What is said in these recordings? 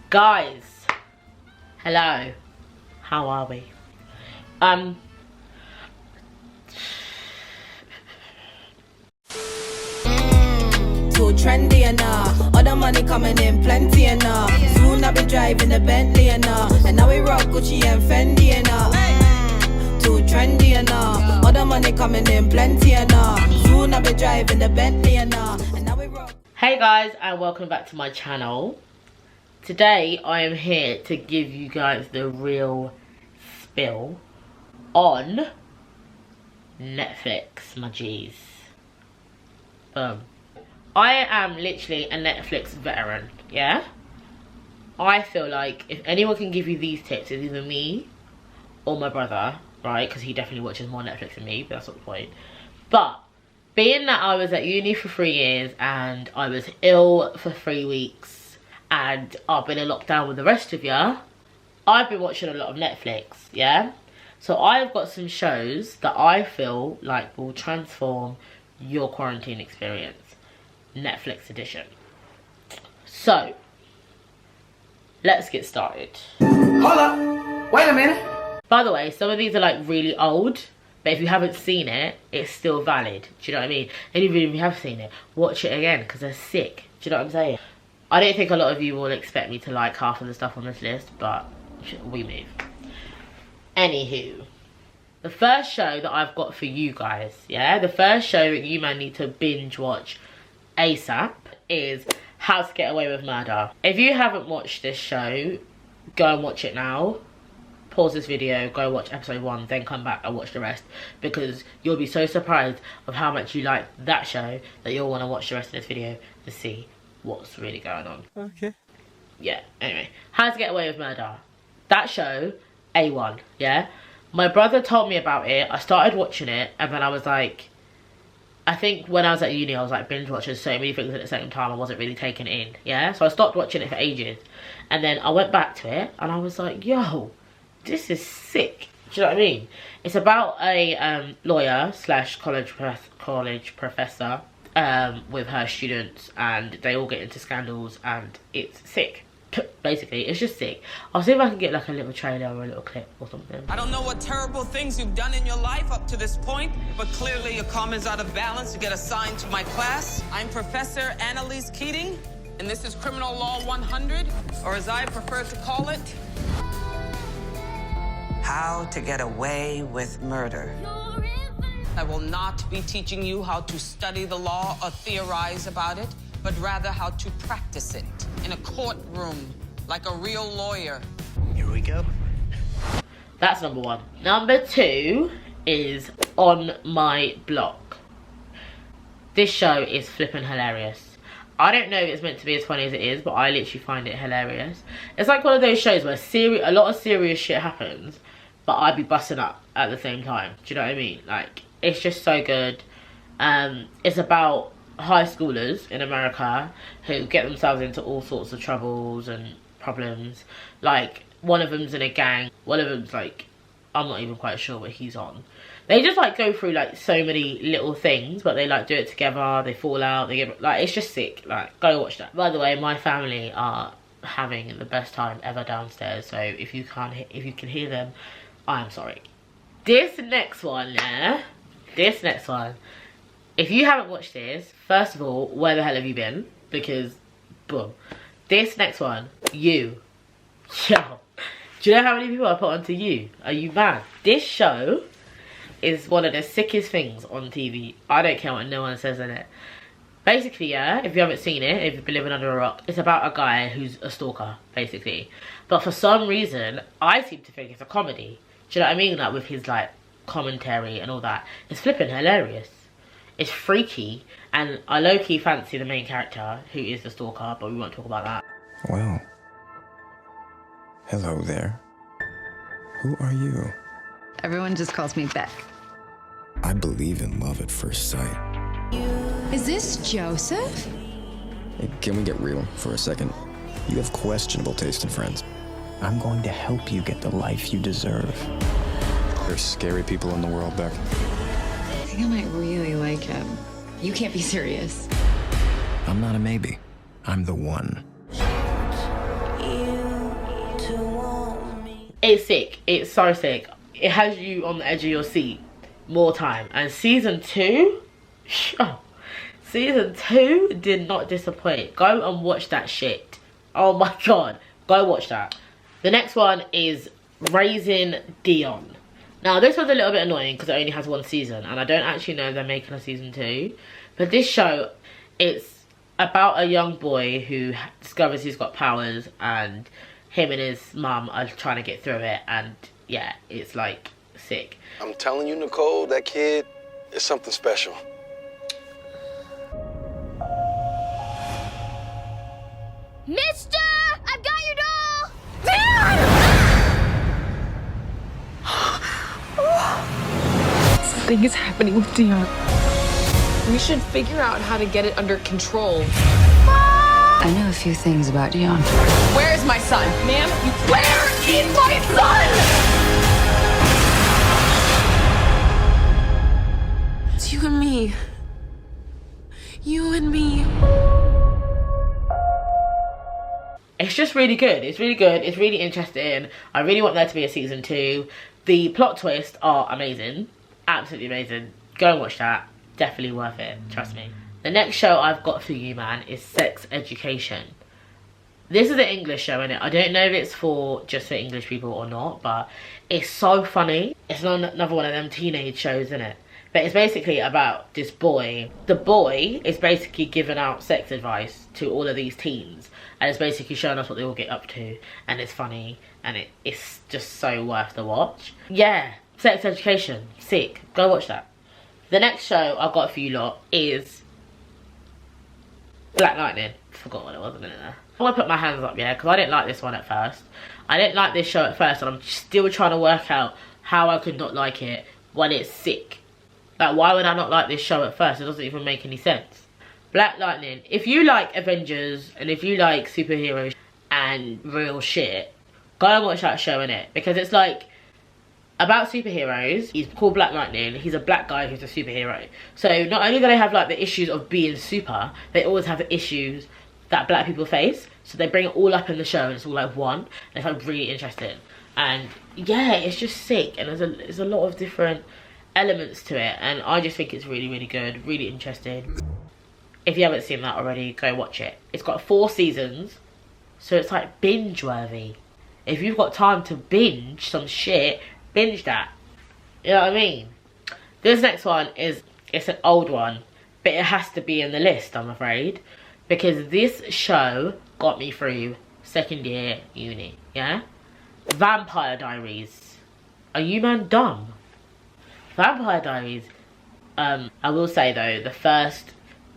Guys, hello, how are we? Too trendy and all the money coming in plenty and soon I'll be driving a Bentley and now we rock Gucci and Fendi and too trendy and all the money coming in plenty and soon I'll be driving a Bentley and now we rock. Hey guys, and welcome back to my channel. Today I am here to give you guys the real spill on Netflix, my G's. I am literally a Netflix veteran, yeah? I feel like if anyone can give you these tips, it's either me or my brother, right? Because he definitely watches more Netflix than me, but that's not the point. But being that I was at uni for 3 years and I was ill for 3 weeks and I've been in lockdown with the rest of you, I've been watching a lot of Netflix, yeah? So I've got some shows that I feel like will transform your quarantine experience. Netflix edition. So, let's get started. Hold up, wait a minute. By the way, some of these are like really old, but if you haven't seen it, it's still valid. Do you know what I mean? And even if you have seen it, watch it again because they're sick. Do you know what I'm saying? I don't think a lot of you will expect me to like half of the stuff on this list, but we move. Anywho, the first show that I've got for you guys, yeah? The first show that you man need to binge watch ASAP is How to Get Away with Murder. If you haven't watched this show, go and watch it now. Pause this video, go watch episode 1, then come back and watch the rest, because you'll be so surprised of how much you like that show that you'll want to watch the rest of this video to see what's really going on. Okay. Yeah, anyway. How to Get Away with Murder. That show, A1, yeah? My brother told me about it, I started watching it, and then I was like, I think when I was at uni, I was like binge watching so many things at the same time, I wasn't really taking it in, yeah? So I stopped watching it for ages. And then I went back to it, and I was like, yo, this is sick. Do you know what I mean? It's about a lawyer slash college professor with her students, and they all get into scandals, and it's sick. Basically, it's just sick. I'll see if I can get like a little trailer or a little clip or something. I don't know what terrible things you've done in your life up to this point, but clearly your comma's out of balance to get assigned to my class. I'm Professor Annalise Keating, and this is Criminal Law 100, or as I prefer to call it, How to Get Away with Murder. I will not be teaching you how to study the law or theorize about it, but rather how to practice it in a courtroom like a real lawyer. Here we go. That's number 1. Number 2 is On My Block. This show is flipping hilarious. I don't know if it's meant to be as funny as it is, but I literally find it hilarious. It's like one of those shows where a lot of serious shit happens, but I'd be busting up at the same time. Do you know what I mean? Like, it's just so good. It's about high schoolers in America who get themselves into all sorts of troubles and problems. Like, one of them's in a gang, one of them's like, I'm not even quite sure what he's on. They just like go through like so many little things, but they like do it together, they fall out, they get like, it's just sick. Like, go watch that. By the way, my family are having the best time ever downstairs, so if you can hear them, I am sorry. This next one, yeah, this next one, if you haven't watched this, first of all, where the hell have you been? Because, boom. This next one, You. Yo. Do you know how many people I put onto You? Are you mad? This show is one of the sickest things on TV. I don't care what no one says in it. Basically, yeah, if you haven't seen it, if you've been living under a rock, it's about a guy who's a stalker, basically. But for some reason, I seem to think it's a comedy. Do you know what I mean? Like, with his, like, commentary and all that. It's flipping hilarious. It's freaky, and I low-key fancy the main character, who is the stalker, but we won't talk about that. Well, hello there. Who are you? Everyone just calls me Beck. I believe in love at first sight. Is this Joseph? Hey, can we get real for a second? You have questionable taste in friends. I'm going to help you get the life you deserve. There's scary people in the world, Beck. I think I might really like him. You can't be serious. I'm not a maybe. I'm the one. It's sick. It's so sick. It has you on the edge of your seat more time. And season 2, season 2 did not disappoint. Go and watch that shit. Oh my god, go watch that. The next one is Raising Dion. Now this was a little bit annoying because it only has 1 season, and I don't actually know if they're making a season 2. But this show, it's about a young boy who discovers he's got powers, and him and his mum are trying to get through it, and yeah, it's like sick. I'm telling you, Nicole, that kid is something special. Mister! I've got your doll! Dad! Something is happening with Dion. We should figure out how to get it under control. I know a few things about Dion. Where is my son? Ma'am, where is my son? It's you and me. You and me. It's just really good. It's really good. It's really interesting. I really want there to be a season 2. The plot twists are amazing. Absolutely amazing. Go and watch that. Definitely worth it. Trust me. The next show I've got for you, man, is Sex Education. This is an English show, innit? I don't know if it's just for English people or not, but it's so funny. It's another one of them teenage shows, innit? But it's basically about this boy. The boy is basically giving out sex advice to all of these teens. And it's basically showing us what they all get up to. And it's funny. And it's just so worth the watch. Yeah, Sex Education. Sick. Go watch that. The next show I've got for you lot is Black Lightning. Forgot what it was a minute there. I'm going to put my hands up, yeah, because I didn't like this one at first. I didn't like this show at first, and I'm still trying to work out how I could not like it when it's sick. Like, why would I not like this show at first? It doesn't even make any sense. Black Lightning. If you like Avengers, and if you like superheroes and real shit, go and watch that show, innit? Because it's like about superheroes. He's called Black Lightning. He's a black guy who's a superhero. So not only do they have like the issues of being super, they always have the issues that black people face. So they bring it all up in the show, and it's all like one. And it's like really interesting. And yeah, it's just sick. And there's a lot of different elements to it, and I just think it's really, really good, really interesting. If you haven't seen that already, go watch it. It's got 4 seasons, so it's like binge worthy. If you've got time to binge some shit, binge that. You know what I mean? This next one it's an old one, but it has to be in the list, I'm afraid, because this show got me through 2nd year uni. Yeah, Vampire Diaries. Are you man dumb? Vampire Diaries. I will say though, the first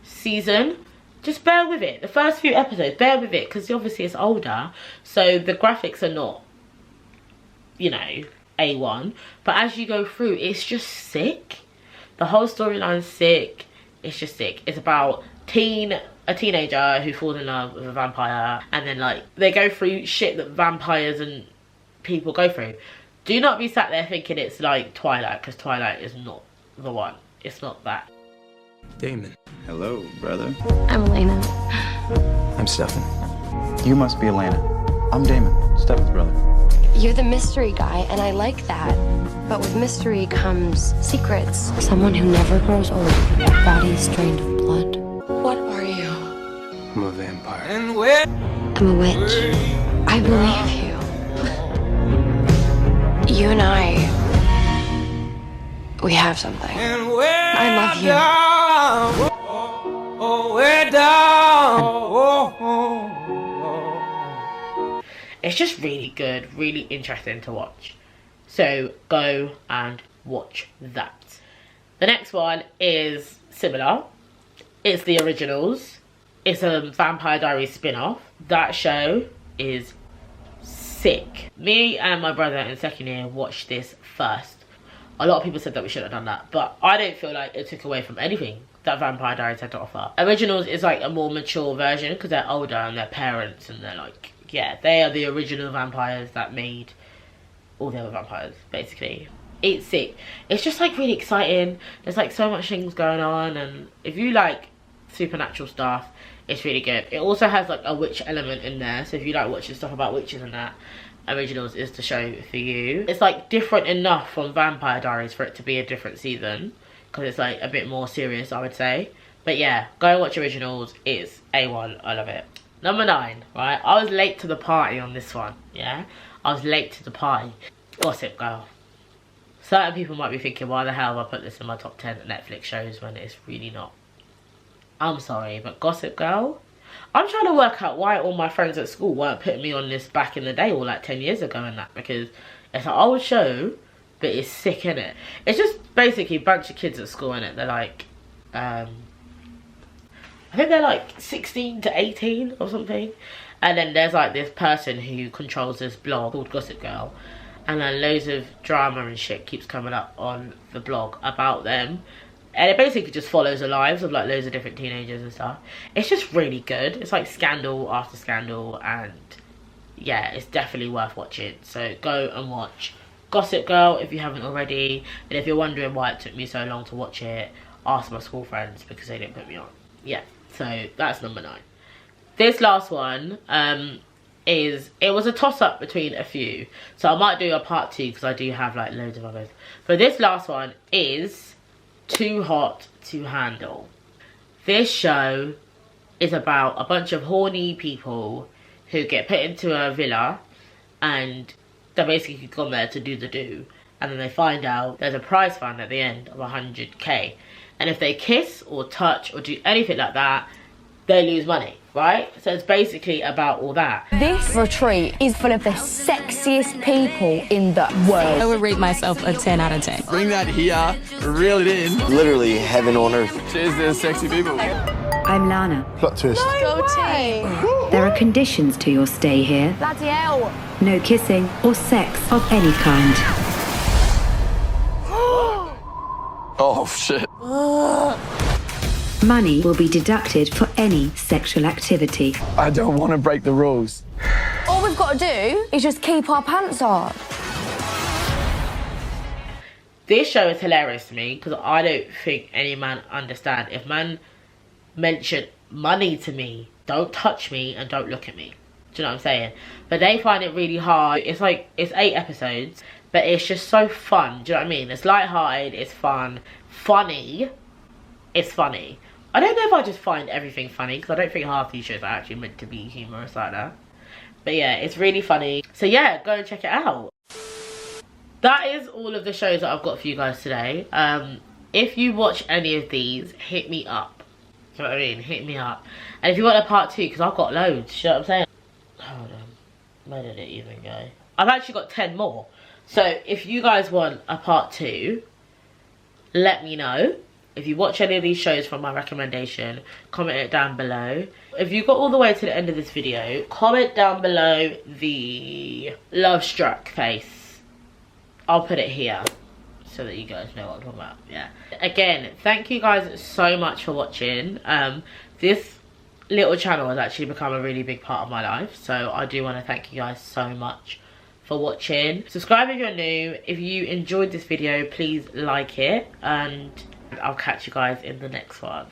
season, just bear with it. The first few episodes, bear with it, because obviously it's older, so the graphics are not, you know, A1. But as you go through, it's just sick. The whole storyline's sick. It's just sick. It's about a teenager who falls in love with a vampire, and then like they go through shit that vampires and people go through. Do not be sat there thinking it's like Twilight, because Twilight is not the one. It's not that. Damon. Hello, brother. I'm Elena. I'm Stefan. You must be Elena. I'm Damon, Stefan's brother. You're the mystery guy, and I like that. But with mystery comes secrets. Someone who never grows old. Bodies drained of blood. What are you? I'm a vampire. I'm a witch. I believe you. You and I, we have something. I love you. It's just really good, really interesting to watch. So go and watch that. The next one is similar. It's The Originals. It's a Vampire Diaries spin-off. That show is sick. Me and my brother in 2nd year watched this first. A lot of people said that we should have done that, but I don't feel like it took away from anything that Vampire Diaries had to offer. Originals is like a more mature version because they're older and they're parents, and they're like, yeah, they are the original vampires that made all the other vampires, basically. It's sick. It's just like really exciting. There's like so much things going on, and if you like supernatural stuff, it's really good. It also has like a witch element in there, so if you like watching stuff about witches and that, Originals is the show for you. It's like different enough from Vampire Diaries for it to be a different season, because it's like a bit more serious, I would say. But yeah, go and watch Originals. It's A1. I love it. Number 9, right? I was late to the party on this one, yeah? I was late to the party. Gossip Girl. Certain people might be thinking, why the hell have I put this in my top 10 Netflix shows when it's really not? I'm sorry, but Gossip Girl? I'm trying to work out why all my friends at school weren't putting me on this back in the day, or like 10 years ago and that, because it's an old show, but it's sick, innit? It's just basically a bunch of kids at school, innit? They're like, I think they're like 16 to 18 or something. And then there's like this person who controls this blog called Gossip Girl. And then loads of drama and shit keeps coming up on the blog about them. And it basically just follows the lives of like loads of different teenagers and stuff. It's just really good. It's like scandal after scandal, and yeah, it's definitely worth watching. So go and watch Gossip Girl if you haven't already. And if you're wondering why it took me so long to watch it, ask my school friends because they didn't put me on. Yeah, so that's number 9. This last one it was a toss-up between a few. So I might do a part 2 because I do have like loads of others. But this last one is Too Hot to Handle. This show is about a bunch of horny people who get put into a villa, and they're basically gone there to do the do, and then they find out there's a prize fund at the end of 100k, and if they kiss or touch or do anything like that, they lose money, right? So it's basically about all that. This retreat is full of the sexiest people in the world. I would rate myself a 10 out of 10. Bring that here, reel it in. Literally heaven on earth. Cheers to the sexy people. I'm Lana. Plot twist. Go team. There are conditions to your stay here. Bloody hell. No kissing or sex of any kind. Oh, shit. Money will be deducted for any sexual activity. I don't want to break the rules. All we've got to do is just keep our pants on. This show is hilarious to me because I don't think any man understand. If man mention money to me, don't touch me and don't look at me. Do you know what I'm saying? But they find it really hard. It's like, it's 8 episodes, but it's just so fun. Do you know what I mean? It's lighthearted, it's fun, funny. It's funny. I don't know if I just find everything funny, because I don't think half these shows are actually meant to be humorous like that. But yeah, it's really funny. So yeah, go and check it out. That is all of the shows that I've got for you guys today. If you watch any of these, hit me up. Do you know what I mean? Hit me up. And if you want a part 2, because I've got loads, you know what I'm saying? Hold on. Where did it even go? I've actually got 10 more. So if you guys want a part 2, let me know. If you watch any of these shows from my recommendation, comment it down below. If you got all the way to the end of this video, comment down below the love struck face. I'll put it here so that you guys know what I'm talking about. Yeah. Again, thank you guys so much for watching. This little channel has actually become a really big part of my life, so I do want to thank you guys so much for watching. Subscribe if you're new. If you enjoyed this video, please like it, and I'll catch you guys in the next one.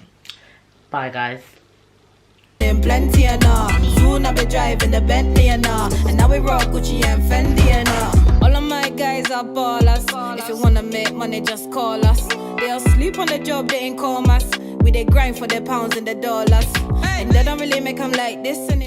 Bye guys. Plenty soon I'll be driving the Bentley and now we rock Gucci and Fendi and all of my guys are ballers. If you wanna make money, just call us. They'll sleep on the job, they ain't call us. We they grind for the pounds and the dollars, and they don't really make them like this anymore.